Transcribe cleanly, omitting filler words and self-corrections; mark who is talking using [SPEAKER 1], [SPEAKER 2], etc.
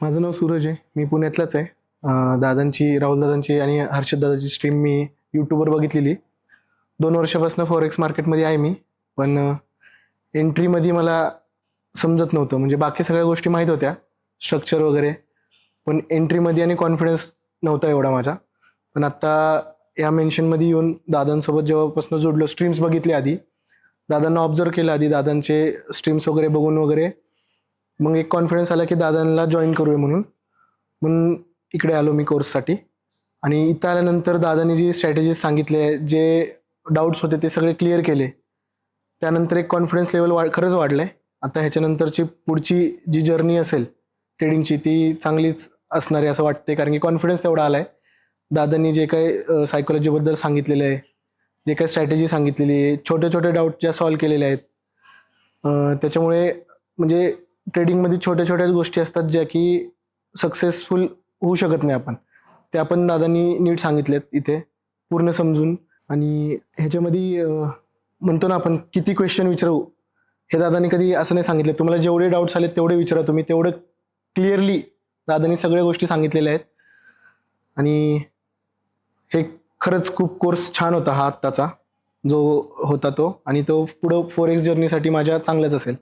[SPEAKER 1] माझं नाव सूरज आहे. मी पुण्यातलाच आहे. राहुल दादांची आणि हर्षद दादाची स्ट्रीम मी यूट्यूबवर बघितलेली. 2 वर्षापासून फॉरेक्स मार्केटमध्ये आहे मी. पण एंट्रीमध्ये मला समजत नव्हतं. म्हणजे बाकी सगळ्या गोष्टी माहीत होत्या, स्ट्रक्चर वगैरे. पण एंट्रीमध्ये आणि कॉन्फिडन्स नव्हता एवढा माझा. पण आत्ता या मेन्शनमध्ये येऊन दादांसोबत जेव्हापासून जोडलो, स्ट्रीम्स बघितले आधी. दादांना ऑब्झर्व केलं आधी, दादांचे स्ट्रीम्स वगैरे बघून वगैरे. मग एक कॉन्फिडन्स आला की दादांना जॉईन करूया म्हणून इकडे आलो मी कोर्ससाठी. आणि इथं आल्यानंतर दादांनी जी स्ट्रॅटेजीज सांगितले, जे डाऊट्स होते ते सगळे क्लिअर केले. त्यानंतर एक कॉन्फिडन्स लेवल खरंच वाढलं आहे. आता ह्याच्यानंतरची पुढची जी जर्नी असेल ट्रेडिंगची ती चांगलीच असणार आहे असं वाटते, कारण की कॉन्फिडन्स तेवढा आला आहे. दादांनी जे काही सायकोलॉजीबद्दल सांगितलेलं आहे, जे काही स्ट्रॅटेजी सांगितलेली आहे, छोटे छोटे डाऊट ज्या सॉल्व्ह केलेल्या आहेत, त्याच्यामुळे म्हणजे ट्रेडिंगमध्ये छोट्या छोट्याच गोष्टी असतात ज्या की सक्सेसफुल होऊ शकत नाही आपण. ते आपण दादांनी नीट सांगितलेत इथे पूर्ण समजून. आणि ह्याच्यामध्ये म्हणतो ना आपण किती क्वेश्चन विचारू, हे दादांनी कधी असं नाही सांगितलं. तुम्हाला जेवढे डाऊट्स आले तेवढे विचारा तुम्ही. तेवढं क्लिअरली दादांनी सगळ्या गोष्टी सांगितलेल्या आहेत. आणि हे खरंच खूप कोर्स छान होता हा आत्ताचा जो होता तो. आणि तो पुढं 4x जर्नीसाठी माझ्या चांगलाच असेल.